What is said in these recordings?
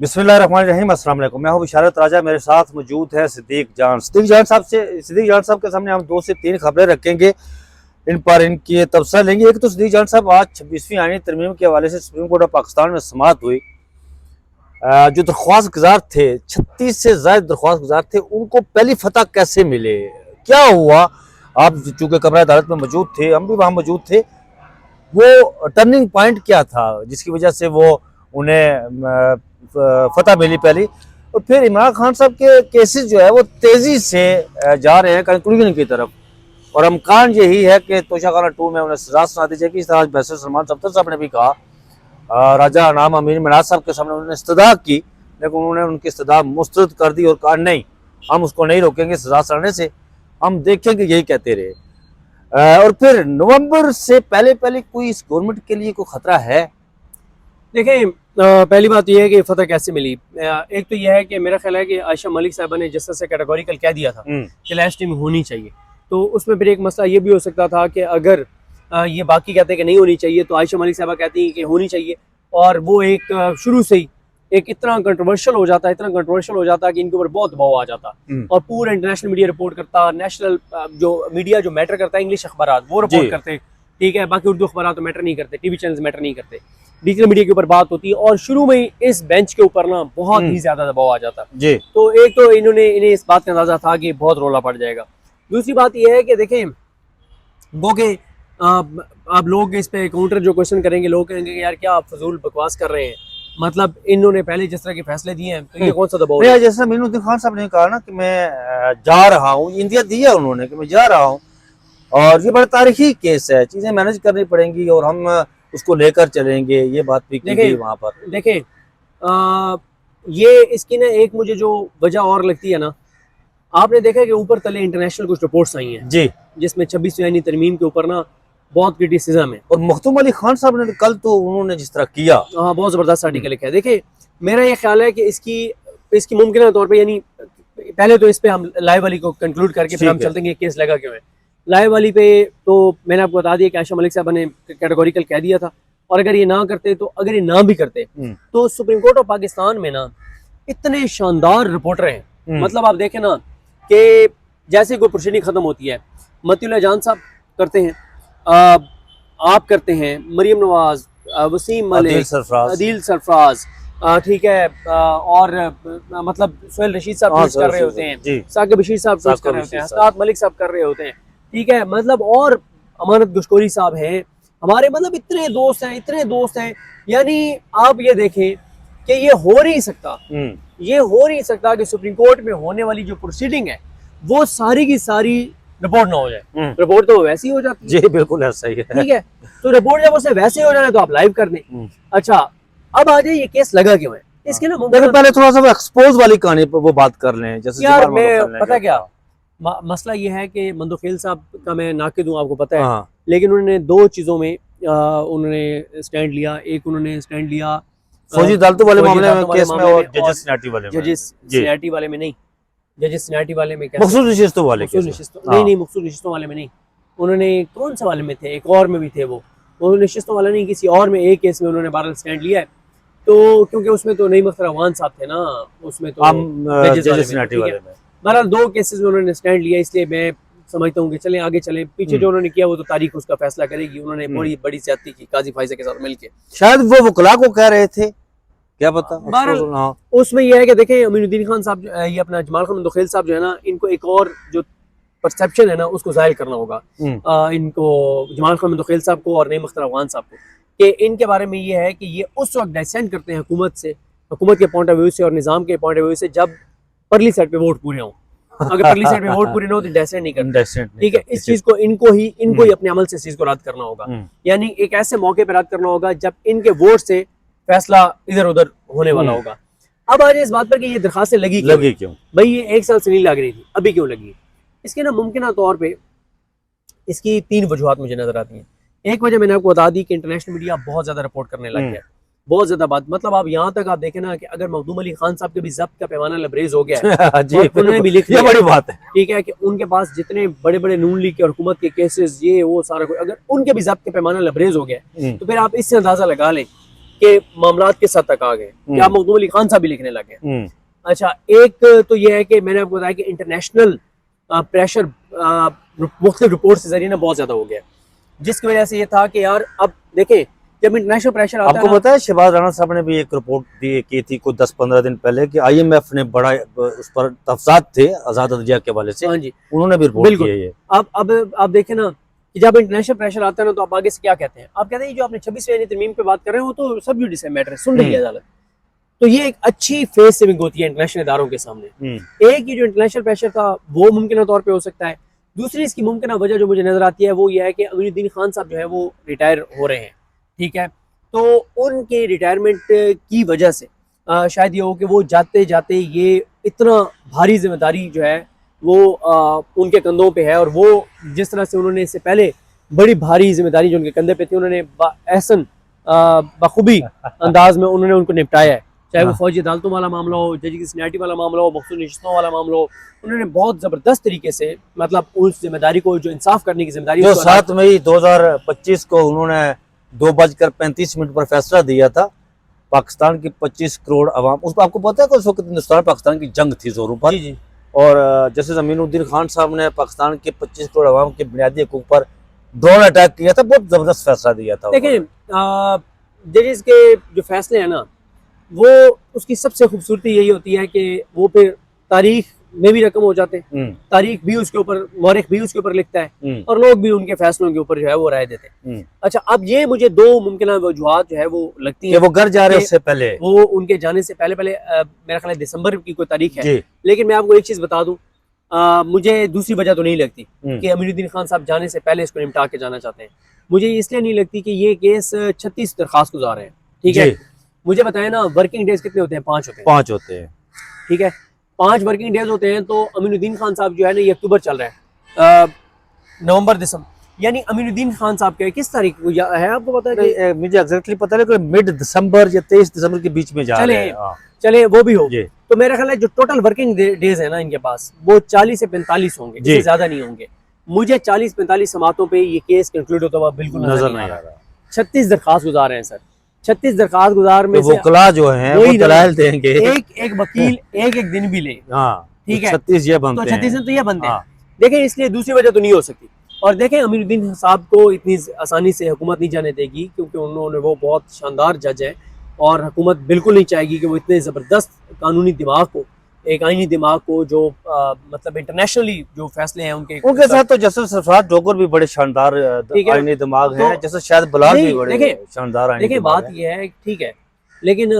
बिस्मिल्लाहिर्रहमानिर्रहीम। अस्सलाम वालेकुम। मैं हूं बिशारत राजा, मेरे साथ मौजूद है सिद्दीक जान साहब के सामने हम 2 से 3 खबरें रखेंगे, इन पर इनकी तबसरा लेंगे। एक तो सिद्दीक जान साहब, आज 26वीं आईनी तरमीम के हवाले से सुप्रीम कोर्ट ऑफ पाकिस्तान में समाअत हुई। जो दरख्वास्त गुजार थे, 36 से ज्यादा दरख्वास्त गुजार थे, उनको पहली फतह कैसे मिले, क्या हुआ? आप चूंकि कमरा अदालत में मौजूद थे, हम भी वहाँ मौजूद थे। वो टर्निंग पॉइंट क्या था जिसकी वजह से वो उन्हें फतह मिली पहली? और फिर इमरान खान साहब के केसेस जो है वो तेजी से जा रहे हैं कंक्लूजन की तरफ, और अमकान यही है कि तोशाखाना 2 में उन्हें सजा सुना दी जाएगी। इस तरह बैरिस्टर सलमान सफ्दर साहब ने भी कहा, राजा नाम अमीर मिनाज साहब के सामने उन्होंने इस्तदा की, लेकिन उन्होंने उनकी इस्तदा मुस्तरद कर दी और कहा नहीं, हम उसको नहीं रोकेंगे सजा सुनाने से, हम देखेंगे, यही कहते रहे। और फिर नवंबर से पहले पहले कोई इस गवर्नमेंट के लिए कोई खतरा है? देखें, पहली बात यह है कि फतह कैसे मिली। एक तो यह है कि मेरा ख्याल है कि आयशा मलिक साहबा ने जिस तरह से कैटेगोरिकल कह दिया था कि लास्ट टाइम होनी चाहिए, तो उसमें फिर एक मसला ये भी हो सकता था कि अगर ये बाकी कहते हैं कि नहीं होनी चाहिए, तो आयशा मलिक साहबा कहती हैं कि होनी चाहिए, और वो एक शुरू से ही एक इतना कंट्रोवर्शियल हो जाता कि इनके ऊपर बहुत दबाव आ जाता, और पूरा इंटरनेशनल मीडिया रिपोर्ट करता, नेशनल जो मीडिया जो मैटर करता है, इंग्लिश अखबार वो रिपोर्ट करते, ठीक है, बाकी उर्दू अखबार तो मैटर नहीं करते, टीवी चैनल्स मैटर नहीं करते, डिजिटल मीडिया के ऊपर बात होती है, और शुरू में ही इस बेंच के ऊपर ना बहुत ही ज्यादा दबाव आ जाता जी। तो एक तो इन्हें इस बात का अंदाजा था कि बहुत रोला पड़ जाएगा। दूसरी बात यह है कि देखें, वो के अब लोग इस पे काउंटर जो क्वेश्चन करेंगे, लोग कहेंगे कि यार क्या आप फजूल बकवास कर रहे हैं, मतलब इन्होंने पहले जिस तरह के फैसले दिए हैं, तो ये कौन सा दबाव है? जैसा मीनुद्दीन खान साहब ने कहा ना कि मैं जा रहा हूँ, इंडिया दिया उन्होंने कि मैं जा रहा हूँ, और ये बड़ा तारीखी केस है, चीजें मैनेज करनी पड़ेंगी और हम उसको लेकर चलेंगे, ये बात भी की गई वहाँ पर। देखें, ये इसकी ना एक मुझे जो वजह और लगती है ना, आपने देखा कि ऊपर तले इंटरनेशनल कुछ रिपोर्ट्स आई हैं जी, जिसमें 26वीं आईनी तरमीम के ऊपर ना बहुत क्रिटिसिज्म है, और मुख्तुम अली खान साहब ने कल तो उन्होंने जिस तरह किया, हाँ, बहुत जबरदस्त आर्टिकल लिखा है। देखिए, मेरा ये ख्याल है कि इसकी मुमकिन तौर पे, यानी पहले तो इस पे हम लाइव वाली को कंक्लूड करके फिर हम चलते हैं केस लगा क्यों है। लाइव वाली पे तो मैंने आपको बता दिया कि आयशा मलिक साहब ने कैटेगोरिकल कह दिया था, और अगर ये ना करते, तो अगर ये ना भी करते तो सुप्रीम कोर्ट ऑफ पाकिस्तान में ना इतने शानदार रिपोर्टर हैं, मतलब आप देखें ना कि जैसे कोई प्रोसीडिंग खत्म होती है, मतीउल्लाह जान साहब करते हैं, आप करते हैं, मरियम नवाज, वसीम मलिक, अदील सरफराज, ठीक है, और मतलब सोहेल रशीद साहब कर रहे होते हैं, साकिब बशीर साहब कर रहे होते हैं, हसनात मलिक साहब कर रहे होते हैं, ठीक है, मतलब और अमानत गुशकोरी साहब हैं हमारे, मतलब इतने दोस्त हैं, यानी आप ये देखें कि ये हो नहीं सकता कि सुप्रीम कोर्ट में होने वाली जो प्रोसीडिंग है वो सारी की सारी रिपोर्ट ना हो जाए। रिपोर्ट तो वैसी हो जाती है जी, बिल्कुल ऐसा ही है, ठीक है, तो रिपोर्ट जब उसे वैसे हो जाए तो आप लाइव कर दें। अच्छा, अब आ जाए ये केस लगा क्यों है, इसके ना पहले थोड़ा सा एक्सपोज वाली कहानी पर वो बात कर लें। जैसे यार मैं पता क्या मसला ये है कि मंदोखेल साहब का मैं नाकिद हूँ, आपको पता है, लेकिन उन्होंने 2 चीजों में उन्होंने स्टैंड लिया। एक उन्होंने स्टैंड लिया फौजी अदालतों वाले मामले में केस में, और जजेस सिनेटी वाले में। जजेस सिनेटी वाले में नहीं, जजेस सिनेटी वाले में मखसूस नशिस्तों वाले, नहीं मखसूस नशिस्तों वाले में नहीं, उन्होंने कौन से वाले में थे, एक और में भी थे वो नशिस्तों वाला नहीं, किसी और में एक केस में उन्होंने बहरहाल स्टैंड लिया है, तो क्योंकि उसमें तो नईम अख्तर अफगान साहब थे ना, उसमें तो जजेस सिनेटी वाले में बहरहाल 2 केसेस में उन्होंने स्टैंड लिया। इसलिए मैं समझता हूँ कि चलें आगे चलें, पीछे जो उन्होंने किया वो तो तारीख उसका फैसला करेगी। उन्होंने बड़ी बड़ी ज्यादती की काजी फाइजा के साथ मिलके, शायद वो वकला को कह रहे थे, क्या पता। उसमें यह है कि देखें, अमीनुद्दीन खान साहब, ये अपना जमाल खान मंदोखेल साहब जो है ना, इनको एक और जो परसेप्शन है ना उसको जाहिर करना होगा, इनको जमाल खान मंदोखेल साहब को और नईम अख्तर अफगान साहब को, कि इनके बारे में ये है कि ये उस वक्त डिसेंट करते हैं हुकूमत के पॉइंट ऑफ व्यू से और निज़ाम के पॉइंट ऑफ व्यू से जब परली साइड पे वोट पूरे हों। अगर परली साइड पे वोट पूरे ना हो तो डिसेंट नहीं करते, ठीक है। इस चीज को इनको ही अपने अमल से इस चीज को रद्द करना होगा, यानी एक ऐसे मौके पर रद्द करना होगा जब इनके वोट से फैसला इधर उधर होने वाला होगा। अब आज इस बात पर कि ये दरखास्तें लगी क्यों भाई, ये 1 साल से नहीं लग रही थी, अभी क्यों लगी? इसके ना मुमकिन तौर पे इसकी 3 वजूहात मुझे नजर आती हैं। एक वजह मैंने आपको बता दी कि इंटरनेशनल मीडिया बहुत ज्यादा रिपोर्ट करने लग गया, बहुत ज्यादा बात, मतलब आप यहाँ तक आप देखें ना कि अगर मखदूम अली खान साहब के भी जब्त का पैमाना लबरेज हो गया है जी, उन्होंने भी लिख लिया, बड़ी बात है, ठीक है, कि उनके पास जितने बड़े बड़े नून लीग के और हुकूमत के केसेस ये वो सारा कुछ, अगर उनके भी जब्त के पैमाना लबरेज हो गया तो फिर आप इससे अंदाजा लगा लें के मामलात किस हद तक आ गए कि आप मखदूम अली खान साहब भी लिखने लगे। अच्छा, एक तो ये है कि मैंने आपको बताया कि इंटरनेशनल प्रेशर मुख्तलिफ रिपोर्ट के जरिए ना बहुत ज्यादा हो गया, जिसकी वजह से ये था कि यार अब देखें जब इंटरनेशनल प्रेशर आता आपको है पता है शहबाज राणा साहब ने भी एक रिपोर्ट की थी कुछ 10-15 दिन पहले कि IMF ने बड़ा उस पर तफसात थे आजाद अदलिया के हवाले से, हाँ जी उन्होंने भी रिपोर्ट की है ये। अब आप देखें ना कि जब इंटरनेशनल प्रेशर आता है ना तो आप आगे से क्या कहते हैं, आप कहते हैं जो आपने 26वीं तरमीम पे बात कर रहे हो तो सब जुडिस मैटर है, सुन रही है अदालत। तो ये एक अच्छी फेस सेविंग होती है इंटरनेशनल इदारों के सामने। एक ये जो इंटरनेशनल प्रेशर था वो मुमकिन तौर पे हो सकता है। दूसरी इसकी मुमकिन वजह जो मुझे नजर आती है वो ये है कि अमीनुद्दीन खान साहब जो है वो रिटायर हो रहे हैं, ठीक है, तो उनके रिटायरमेंट की वजह से शायद ये हो कि वो जाते जाते ये इतना भारी जिम्मेदारी जो है वो उनके कंधों पे है, और वो जिस तरह से उन्होंने इससे पहले बड़ी भारी जिम्मेदारी जो उनके कंधे पे थी उन्होंने एहसन बखूबी अंदाज में उन्होंने उनको निपटाया है, चाहे वो फौजी अदालतों वाला मामला हो, जज की सीनियरिटी वाला मामला हो, मखसूस नशिस्तों वाला मामला हो, उन्होंने बहुत ज़बरदस्त तरीके से मतलब उस जिम्मेदारी को जो इंसाफ करने की जिम्मेदारी जो 7 मई 2025 को उन्होंने 2:35 पर फैसला दिया था पाकिस्तान की 25 करोड़ अवाम, उस पर आपको पता है कि उस वक्त हिंदुस्तान पाकिस्तान की जंग थी जोरों पर, जी। और जैसे अमीनुद्दीन खान साहब ने पाकिस्तान के 25 करोड़ अवाम के बुनियादी हकूक पर ड्रोन अटैक किया था, बहुत जबरदस्त फैसला दिया था। देखिए जजेस के जो फैसले हैं ना वो उसकी सबसे खूबसूरती यही होती है कि वो फिर तारीख में भी रकम हो जाते हैं, तारीख भी उसके ऊपर, मौरिख भी उसके ऊपर लिखता है, और लोग भी उनके फैसलों के ऊपर जो है वो राय देते हैं। अच्छा, अब ये मुझे दो मुमकिन वजूहात जो है वो लगती है, वो घर जा रहे उससे पहले, वो उनके जाने से पहले मेरा ख्याल है दिसंबर की कोई तारीख है, लेकिन मैं आपको एक चीज बता दूं, मुझे दूसरी वजह तो नहीं लगती कि अमीनुद्दीन खान साहब जाने से पहले इसको निपटा के जाना चाहते हैं। मुझे इसलिए नहीं लगती कि ये केस 36 दरखास्त गुजार है, ठीक है, मुझे बताया ना वर्किंग डेज कितने होते हैं, 5 होते हैं, ठीक है, 5 वर्किंग डेज होते हैं, तो अमीनुद्दीन खान साहब जो है ना ये अक्टूबर चल रहा है, नवंबर दिसंबर, यानी अमीनुद्दीन खान साहब के किस तारीख को है आपको पता है कि मुझे एग्जैक्टली पता नहीं, मिड दिसंबर या 23 दिसंबर के बीच में जा रहे हैं। चले वो भी हो, तो मेरा ख्याल है जो टोटल वर्किंग डेज है ना इनके पास वो 40 से 45 होंगे, इससे ज्यादा नहीं होंगे। मुझे 40-45 समातों पे ये केस कंक्लूड होता हुआ बिल्कुल नजर नहीं आ रहा। 36 दरखास्त गुजार हैं सर, 36 दरखास्त गुजार में से वकला जो हैं वो दलाल देंगे, एक वकील एक दिन भी ले, ठीक है, 36 ये बनते हैं, 36 तो ये बनते हैं। देखें, इसलिए दूसरी वजह तो नहीं हो सकती। और देखें अमीनुद्दीन साहब को इतनी आसानी से हुकूमत नहीं जाने देगी, क्योंकि उन्होंने वो बहुत शानदार जज है, और हुकूमत बिल्कुल नहीं चाहेगी कि वो इतने ज़बरदस्त कानूनी दिमाग को, एक आईनी दिमाग को, जो मतलब इंटरनेशनली जो फैसले हैं उनके साथ, तो जैसे सरफराज डोगर भी बड़े शानदार आईनी दिमाग हैं, जैसे शायद बिलाल भी बड़े शानदार आईनी दिमाग हैं। देखिए बात ये है, ठीक है, लेकिन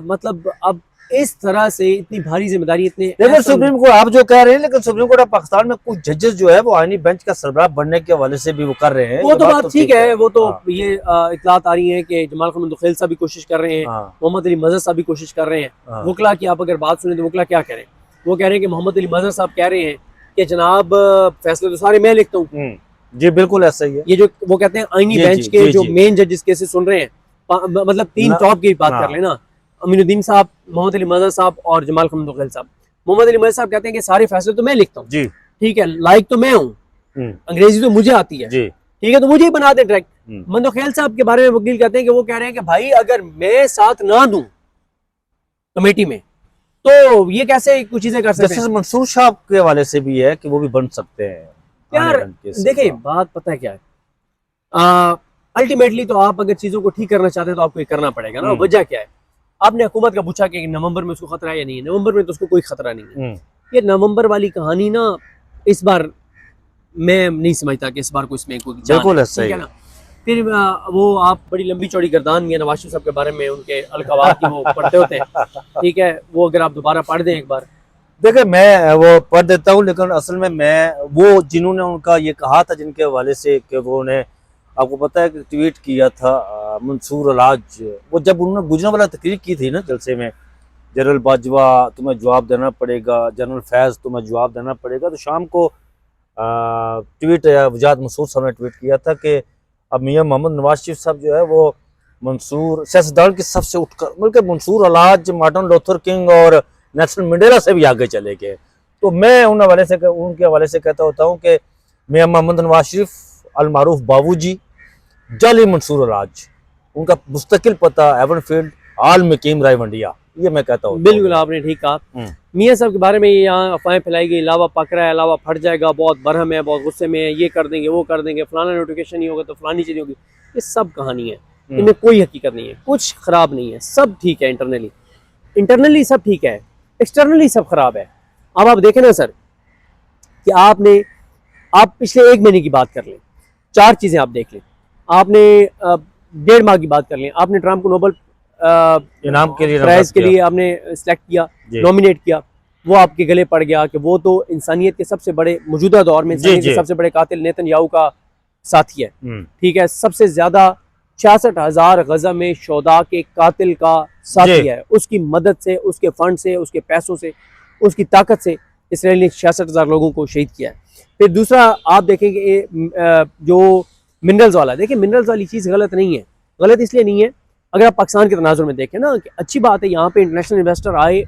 मतलब अब इस तरह से इतनी भारी जिम्मेदारी, इतने, लेकिन सुप्रीम कोर्ट आप जो कह रहे हैं, लेकिन सुप्रीम कोर्ट पाकिस्तान में कुछ जजेस जो है वो आईनी बेंच का सरबराह बनने के हवाले से भी वो कर रहे हैं, वो तो बात ठीक है, वो तो ये इतलात आ रही है कि जमाल खान मुंतखिल साहब भी कोशिश कर रहे हैं, मोहम्मद अली मजहर साहब भी कोशिश कर रहे हैं। वकला की आप अगर बात सुने तो वकला क्या कह रहे हैं, वो कह रहे हैं कि मोहम्मद अली मजहर साहब कह रहे हैं कि जनाब फैसले तो सारे मैं लिखता हूँ। जी बिल्कुल ऐसा ही है, ये जो वो कहते हैं आईनी बेंच के जो मेन जजेस केसेस सुन रहे हैं, मतलब 3 टॉप की बात कर लेना, अमीनुद्दीन साहब, मोहम्मद अली मजहर साहब और जमाल खान मुंतखिल साहब। मोहम्मद अली मजहर साहब कहते हैं कि सारे फैसले तो मैं लिखता हूँ, ठीक है, लाइक तो मैं हूँ, अंग्रेजी तो मुझे आती है, ठीक है, तो मुझे ही बना दे ट्रैक। मुंतखिल साहब के बारे में वकील कहते हैं कि वो कह रहे हैं कि भाई अगर मैं साथ ना दूं कमेटी में तो ये कैसे कुछ चीजें कर सकते हैं। मंसूर साहब के हवाले से भी है कि वो भी बन सकते हैं यार। देखिए बात पता है क्या है, अल्टीमेटली तो आप अगर चीजों को ठीक करना चाहते हैं तो आपको ये करना पड़ेगा ना। वजह क्या है, आपने हुकूमत का पूछा कि नवंबर में उसको खतरा है या नहीं है, नवंबर में तो उसको कोई खतरा नहीं है। ये नवंबर वाली कहानी ना इस बार मैं नहीं समझता कि इस बार को इसमें कोई ठीक है ना। फिर वो आप बड़ी लंबी चौड़ी गर्दान में नवाज शरीफ साहब के बारे में उनके अलकवात की वो पढ़ते होते हैं, ठीक है, वो अगर आप दोबारा पढ़ दें एक बार। देखिए मैं वो पढ़ देता हूँ, लेकिन असल में मैं वो जिन्होंने उनका ये कहा था जिनके हवाले से कि वो ने आपको पता है कि ट्वीट किया था मंसूर अलाज, वो जब उन्होंने गुजरांवाला तकरीर की थी ना जलसे में, जनरल बाजवा तुम्हें जवाब देना पड़ेगा, जनरल फैज़ तुम्हें जवाब देना पड़ेगा, तो शाम को ट्वीट वजाद मंसूर साहब ने ट्वीट किया था कि अब मियां मोहम्मद नवाज शरीफ साहब जो है वो मंसूर सियासतदान की सबसे उठकर बल्कि मंसूर अलाज, मार्टिन लूथर किंग और नेल्सन मंडेला से भी आगे चले गए। तो मैं उनके हवाले से कहता होता हूँ कि मियां मोहम्मद नवाज शरीफ, अलमारूफ बाबूजी, जाली मंसूर अलाज, उनका मुस्तकिल पता एवनफील्ड आल मकीम रायवंडिया, ये मैं कहता हूँ। बिल्कुल आपने ठीक कहा। मियाँ साहब के बारे में यहाँ अफवाहें फैलाई गई, लावा पक रहा है, लावा फट जाएगा, बहुत बरहम है, बहुत गुस्से में है, ये कर देंगे वो कर देंगे, फलाना नोटिफिकेशन नहीं होगा तो फलानी चीज़ होगी। ये सब कहानी है, इनमें कोई हकीकत नहीं है, कुछ खराब नहीं है, सब ठीक है। इंटरनली सब ठीक है, एक्सटर्नली सब खराब है। अब आप देखें ना सर कि आप पिछले 1 महीने की बात कर लें, 4 चीज़ें आप देख लें। आपने 1.5 माह की बात कर लें, आपने ट्रम्प को नोबेल इनाम के लिए प्राइज के लिए आपने सिलेक्ट किया, नॉमिनेट किया, वो आपके गले पड़ गया कि वो तो इंसानियत के सबसे बड़े, मौजूदा दौर में इंसानियत के सबसे बड़े कातिल नेतन्याहू का साथी है, ठीक है, सबसे ज्यादा 66,000 गजा में शोदा के कातिल का साथी है। उसकी मदद से, उसके फंड से, उसके पैसों से, उसकी ताकत से इसराइल ने 66,000 लोगों को शहीद किया है। फिर दूसरा आप देखेंगे जो मिनरल्स वाला, देखिए मिनरल्स वाली चीज़ गलत नहीं है। गलत इसलिए नहीं है, अगर आप पाकिस्तान के तनाजुर में देखें ना, कि अच्छी बात है यहाँ पे इंटरनेशनल इन्वेस्टर आए,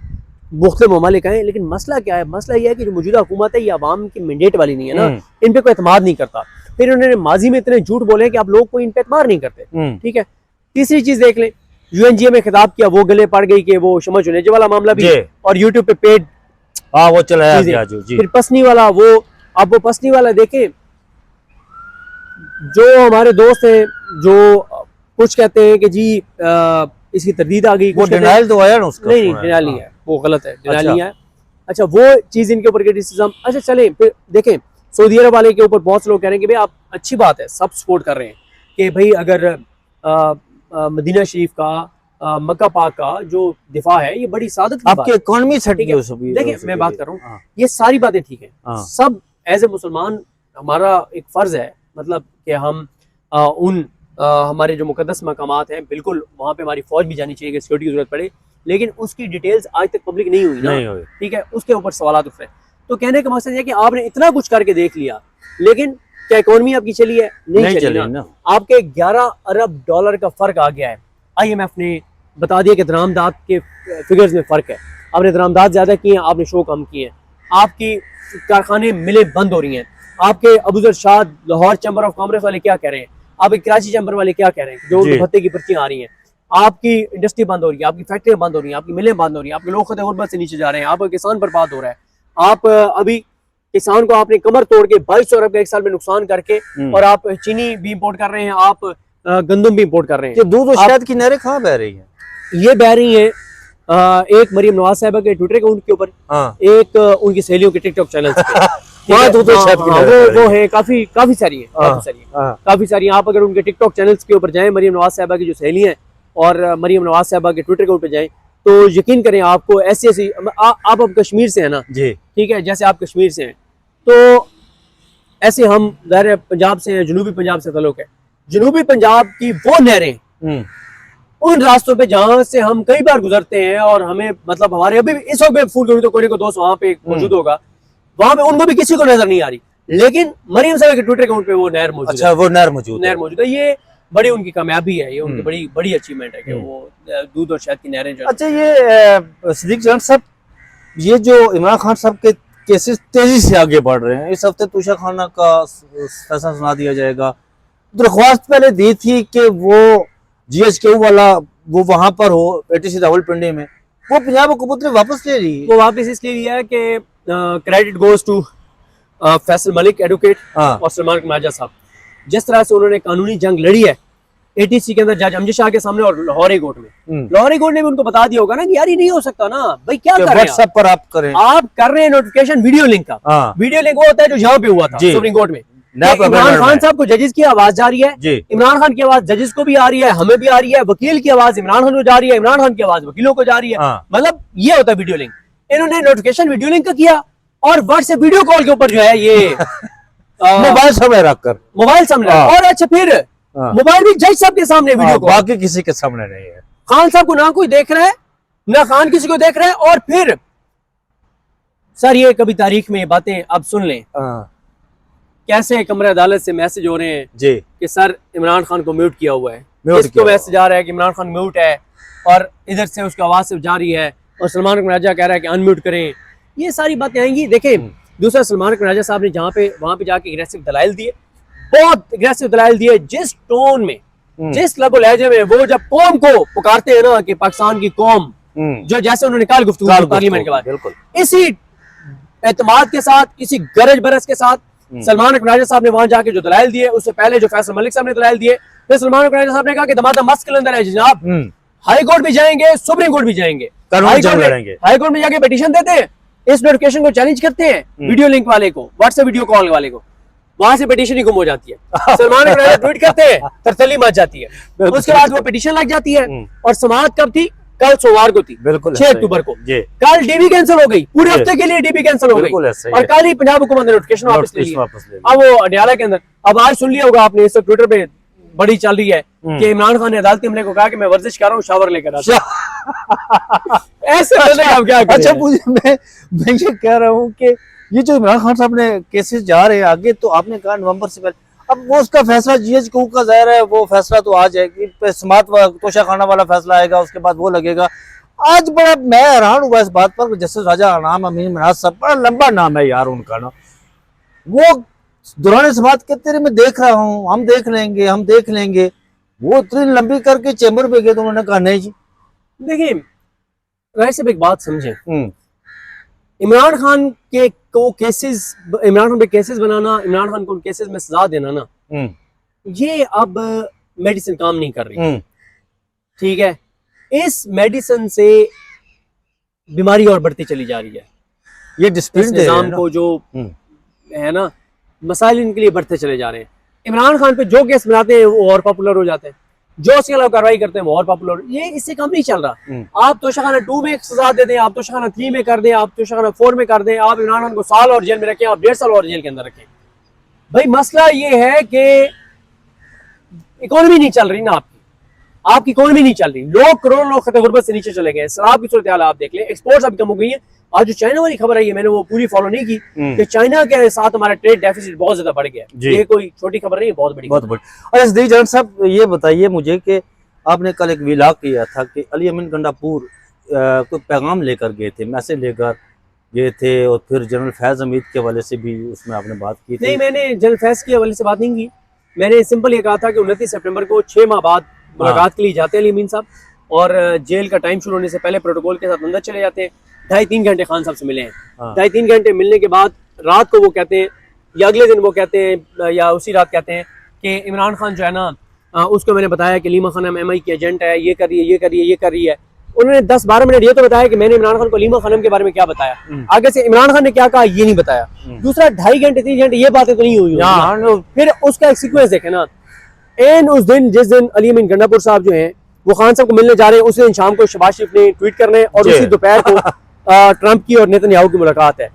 मुख्तलिफ ममालिक आए, लेकिन मसला क्या है? मसला यह है कि जो मौजूदा हुकूमत है ये आवाम की मैंडेट वाली नहीं है ना, इन पे कोई एतमाद नहीं करता। फिर उन्होंने माजी में इतने झूठ बोले कि आप लोग कोई इन पे एतमाद नहीं करते, ठीक है। तीसरी चीज देख लें, UNGA में खिताब किया, वो गले पड़ गई कि वो शमा जुनेजा वाला मामला भी, और यूट्यूब पे पेड वो चलाया। फिर पसनी वाला, वो अब वो पसनी वाला देखें, जो हमारे दोस्त हैं जो कुछ कहते हैं कि जी इसकी तरदीद आ गई, वो डिनाइल तो आया ना उसका, नहीं डिनाइल नहीं है, वो गलत है, डिनाइल नहीं है। अच्छा वो चीज इनके ऊपर क्रिटिसिज्म, अच्छा चलें फिर देखें सऊदी अरब वाले के ऊपर बहुत से लोग कह रहे हैं कि भाई आप अच्छी बात है, सब सपोर्ट कर रहे हैं कि भाई अगर मदीना शरीफ का मक्का पाक का जो दिफा है ये बड़ी सादत की आपकी इकोनॉमी सेट की है। देखिए मैं बात कर रहा हूँ, ये सारी बातें ठीक है, सब एज ए मुसलमान हमारा एक फर्ज है, मतलब कि हम हमारे जो मुकद्दस मकामात हैं बिल्कुल वहाँ पे हमारी फौज भी जानी चाहिए कि सिक्योरिटी की जरूरत पड़े, लेकिन उसकी डिटेल्स आज तक पब्लिक नहीं हुई ना, ठीक है, उसके ऊपर सवाल उठ रहे हैं। तो कहने का मकसद है कि आपने इतना कुछ करके देख लिया, लेकिन क्या इकोनॉमी आपकी चली है? नहीं चली ना। आपके 11 अरब डॉलर का फर्क आ गया है। IMF ने बता दिया कि दरामदात के फिगर्स में फर्क है, आपने दरामदात ज्यादा किए हैं, आपने शो कम किए हैं, आपकी कारखाने मिलें बंद हो रही हैं, आपके Abuzar Shah Lahore chamber of commerce वाले क्या कह रहे हैं, आपके कराची चैम्बर वाले क्या कह रहे हैं, जो भत्ते की पर्चियां आ रही हैं, आपकी इंडस्ट्री बंद हो रही है, आपकी फैक्ट्रियां बंद हो रही हैं, आपकी मिलें बंद हो रही हैं, आपके लोग खत-ए-गुर्बत से नीचे जा रहे हैं, आपका किसान बर्बाद हो रहा है। आप अभी किसान को आपने कमर तोड़ के 2200 अरब का 1 साल में नुकसान करके, और आप चीनी भी इंपोर्ट कर रहे हैं, आप गंदम भी इंपोर्ट कर रहे हैं। दूध और शहद की नहरें कहाँ बह रही हैं? ये बह रही हैं एक मरियम नवाज साहिबा के ट्विटर अकाउंट के ऊपर, एक उनकी सहेलियों के टिकटॉक चैनल वो है, काफी सारी है। आप अगर उनके टिकटॉक चैनल्स के ऊपर जाएं, मरियम नवाज साहिबा की जो सहेली हैं और मरियम नवाज साहिबा के ट्विटर अकाउंट पे जाएं, तो यकीन करें आपको ऐसी आप अब कश्मीर से है ना जी, ठीक है, जैसे आप कश्मीर से हैं तो ऐसे हम ज़ाहिर पंजाब से हैं, जनूबी पंजाब से ताल्लुक है, जनूबी पंजाब की वो नहरें उन रास्तों पे जहाँ से हम कई बार गुजरते हैं, और हमें मतलब हमारे अभी इस वक्त फूल करूँ तो कोई को दोस्त वहाँ पे मौजूद होगा, वहाँ पे उनको भी किसी को नजर नहीं आ रही, लेकिन मरियम साहब के ट्विटर अकाउंट पे वो नहर मौजूद है। अच्छा, वो नहर मौजूद है। ये बड़ी उनकी कामयाबी है, ये उनकी बड़ी अचीवमेंट है कि वो दूध और शहद की नहरें जो। अच्छा, ये सिद्दीक जान साहब, ये जो इमरान खान साहब के केसेस तेजी से आगे बढ़ रहे हैं, इस हफ्ते तुषा खाना का फैसला सुना दिया जाएगा। दरख्वास्त पहले दी थी कि वो GHQ वाला वो वहां पर हो, ATC रावलपिंडी में, वो पंजाब हुकूमत ने वापस ले ली। वो वापस इसलिए लिया है कि credit goes to Faisal Malik advocate और सलमान कमाजा साहब, जिस तरह से उन्होंने कानूनी जंग लड़ी है ATC के अंदर जज अमजद शाह के सामने और लाहौरी कोर्ट में। लाहौरी कोर्ट ने भी उनको बता दिया होगा ना कि यार ये नहीं हो सकता ना भाई, क्या कर रहे हैं व्हाट्सएप पर आप कर रहे हैं नोटिफिकेशन वीडियो लिंक का। वीडियो लिंक वो होता है जो यहाँ पे हुआ था सुप्रीम कोर्ट में। इमरान खान साहब को जजेस की आवाज जा रही है, इमरान खान की आवाज जजेस को भी आ रही है, हमें भी आ रही है, वकील की आवाज इमरान खान को जा रही है, इमरान खान की आवाज वकीलों को जा रही है, मतलब ये होता है वीडियो लिंक। इन्होंने नोटिफिकेशन वीडियो लिंक का किया और व्हाट्सएप वीडियो कॉल के ऊपर जो है ये मोबाइल सामने रखकर और अच्छा फिर मोबाइल भी जज साहब के सामने वीडियो कॉल, बाकी किसी के सामने नहीं है। खान साहब को ना कोई देख रहा है ना खान किसी को देख रहा है। और फिर सर ये कभी तारीख में ये बातें अब सुन लें, कैसे कमरे अदालत से मैसेज हो रहे हैं जी कि सर इमरान खान को म्यूट किया हुआ है, इसको मैसेज आ रहा है कि इमरान खान म्यूट है, और इधर से उसकी आवाज से जा रही है, और सलमान कमाजा कह रहा है कि अनम्यूट करें। ये सारी बातें आएंगी। देखें दूसरा, सलमान कमाजा साहब ने जहाँ पे वहां पे जाके एग्रेसिव दलाइल दिए, बहुत एग्रेसिव दलाइल दिए, जिस टोन में जिस लब लहजे में वो जब कौम को पुकारते हैं ना कि पाकिस्तान की कौम, जो जैसे उन्होंने कल गुफ्तगू की पार्लियामेंट के बाद, इसी एतमाद के साथ, इसी गरज बरस के साथ सलमान अकबर साहब ने वहां जाके जो दलाइल दिए, उससे पहले जो फैसल मलिक साहब ने दलाइल दिए, फिर सलमान अकबर साहब ने कहा कि दमादम मस्त के अंदर है जनाब, हाई कोर्ट भी जाएंगे, सुप्रीम कोर्ट भी जाएंगे, हाई कोर्ट में जाके पिटीशन देते हैं, इस नोटिफिकेशन को चैलेंज करते हैं, वीडियो लिंक वाले को, व्हाट्सएप वीडियो कॉल वाले को, वहां से पिटीशन ही गुम हो जाती है। सलमान अकबर ट्वीट करते हैं, तरतली मच जाती है, उसके बाद वो पिटीशन लग जाती है। और समाअत कब थी? कल सोमवार को थी, 6 अक्टूबर को। कल डीबी कैंसिल हो गई, पूरे हफ्ते के लिए डीबी कैंसिल हो गई, और कल ही पंजाब हुकूमत ने नोटिफिकेशन वापस ले लिया। अब वो अडयाला के अंदर, अब आज सुन लिया होगा आपने, इस ट्विटर पे बड़ी चल रही है कि इमरान खान ने अदालती हमले को कहा कि मैं वर्जिश कर रहा हूँ, शावर लेकर आता हूं। ऐसे आप क्या करें? अच्छा, मैं ये कह रहा हूँ कि ये जो इमरान खान साहब ने केसेस जा रहे हैं आगे, तो आपने कहा नवंबर से पहले, अब वो उसका फैसला GH का जाहिर है, वो फैसला तो आ जाएगी, समात तोशा खाना वाला फैसला आएगा, उसके बाद वो लगेगा। आज बड़ा मैं हैरान हुआ इस बात पर, जस्टिस राजा नाम अमीन मनाज साहब, बड़ा लंबा नाम है यार उनका ना, वो दौरान समात कहते रहे मैं देख रहा हूँ, हम देख लेंगे, हम देख लेंगे, वो इतनी लंबी करके चैम्बर पे गए तो उन्होंने कहा नहीं जी। देखिए राय साहब, एक बात समझे, इमरान खान के को केसेस, इमरान खान पे केसेस बनाना, इमरान खान को केसेस में सजा देना ना, ये अब मेडिसिन काम नहीं कर रही। ठीक है, इस मेडिसिन से बीमारी और बढ़ती चली जा रही है, ये डिस्प्लिन निजाम को जो है ना, मसाइल इनके लिए बढ़ते चले जा रहे हैं। इमरान खान पे जो केस बनाते हैं वो और पॉपुलर हो जाते हैं, जो उसके खिलाफ कार्रवाई करते हैं वो और पॉपुलर, ये इससे कम नहीं चल रहा। आप तोशाखाना 2 में सजा दे दें, आप तोशाखाना 3 में कर दें, आप तोशाखाना 4 में कर दें, आप इमरान खान को साल और जेल में रखें, आप 1.5 साल और जेल के अंदर रखें। भाई मसला ये है कि इकोनॉमी नहीं चल रही ना, आपकी इकोनॉमी नहीं चल रही, लोग करोड़ों लोग खतरे गुर्बत से नीचे चले गए, शराब की सूरत हाल आप देख लें, एक्सपोर्ट्स अब कम हो गई है। आज जो चाइना वाली खबर आई है, मैंने वो पूरी फॉलो नहीं की, कि चाइना के साथ हमारा ट्रेड डेफिसिट बहुत ज्यादा बढ़ गया है। ये कोई छोटी खबर नहीं है, बहुत बड़ी। और सदीक जान साहब, ये बताइए मुझे कि आपने कल एक विलाग किया था कि अली अमीन गंडापुर कोई पैगाम लेकर गए थे, मैसेज लेकर गए थे, और फिर जनरल फैज हमीद के हवाले से भी उसमें आपने बात की थी। नहीं, मैंने जनरल फैज के हवाले से बात नहीं की, मैंने सिंपल ये कहा था कि 29 सितंबर को 6 माह बाद मुलाकात के लिए जाते हैं अली अमीन साहब, और जेल का टाइम शुरू होने से पहले प्रोटोकॉल के साथ अंदर चले जाते हैं। 2.5-3 घंटे खान साहब से मिले हैं। 2.5-3 घंटे मिलने के बाद रात को वो कहते हैं, या अगले दिन वो कहते हैं, या उसी रात कहते हैं कि इमरान खान जो है ना, उसको मैंने बताया कि लीमा खानम MI की एजेंट है, ये कर रही है, ये कर रही है, ये कर रही है। उन्होंने 10-12 मिनट ये तो बताया कि मैंने इमरान खान को लीमा खानम के बारे में क्या बताया, आगे से इमरान खान ने क्या कहा ये नहीं बताया। दूसरा 2.5 घंटे 3 घंटे ये बातें तो नहीं हुई। फिर उसका एक सीक्वेंस देखे ना, एंड उस दिन जिस दिन अली अमीन गंडापुर साहब जो हैं वो खान साहब को मिलने जा रहे हैं, उस दिन शाम को शहबाज शरीफ ने ट्वीट करने, और उसी दोपहर को ट्रंप की और नेतन्याहू की मुलाकात है।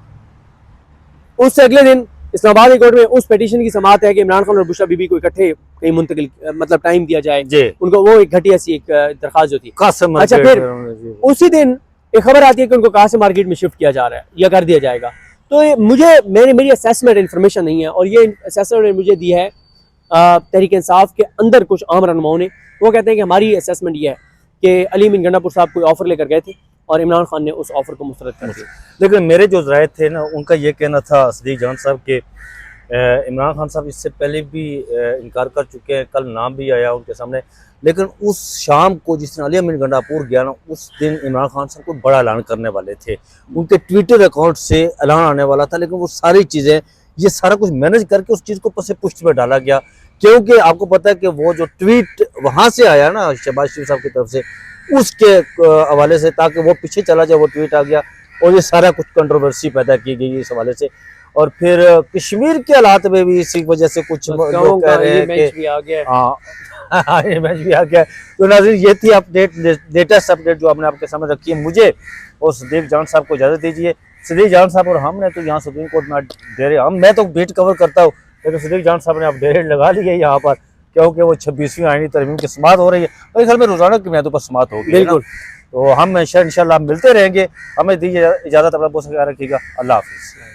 उससे अगले दिन इस्लामाबाद कोर्ट में उस पिटीशन की समाअत है कि इमरान खान और बुशरा बीबी को इकट्ठे कहीं मुंतकिल, मतलब टाइम दिया जाए उनको, वो एक घटिया सी एक दरखास्त जो थी। अच्छा, फिर उसी दिन एक खबर आती है कि उनको कासिम मार्केट में शिफ्ट किया जा रहा है या कर दिया जाएगा। तो मेरी असेसमेंट इन्फॉर्मेशन नहीं है, और ये असेसमेंट मुझे दी है तहरीक इंसाफ के अंदर कुछ आम रहनुमाओं ने। वो कहते हैं कि हमारी असेसमेंट ये है कि अली अमीन गंडापुर साहब कोई ऑफर लेकर गए थे और इमरान खान ने उस ऑफर को मुस्तरद कर दिया। लेकिन मेरे जो राय थे ना, उनका ये कहना था सदीक जान साहब के इमरान खान साहब इससे पहले भी इनकार कर चुके हैं, कल नाम भी आया उनके सामने, लेकिन उस शाम को जिस दिन अली अमीन गंडापुर गया ना, उस दिन इमरान खान साहब को बड़ा ऐलान करने वाले थे, उनके ट्विटर अकाउंट से ऐलान आने वाला था, लेकिन वो सारी चीज़ें, ये सारा कुछ मैनेज करके उस चीज़ को पसे पुष्ट में डाला गया। क्योंकि आपको पता है कि वो जो ट्वीट वहाँ से आया ना शहबाज शरीफ साहब की तरफ से, उसके हवाले से, ताकि वो पीछे चला जाए, वो ट्वीट आ गया और ये सारा कुछ कंट्रोवर्सी पैदा की गई इस हवाले से। और फिर कश्मीर के हालात में भी इसी वजह से कुछ लोग कह रहे हैं कि ये मैच भी आ गया। तो नाज़रीन, ये थी अपडेट, लेटेस्ट अपडेट जो आपने आपके सामने रखी है। मुझे और सदीक जान साहब को इजाज़त दीजिए। सदीक जान साहब और हमने तो यहाँ सुप्रीम कोर्ट में डेरे, मैं तो बीट कवर करता हूँ, लेकिन सदीक जान साहब ने अब डेरे लगा ली है यहाँ पर, क्योंकि वो 26वीं आईनी तरमीम की समाअत हो रही है। मेरे ख्याल में रोजाना की मियादों पर समाअत होगी। बिल्कुल, तो हम इंशाल्लाह मिलते रहेंगे। हमें दीजिए इजाज़त, अपना बहुत ख्याल रखिएगा। अल्लाह हाफिज़।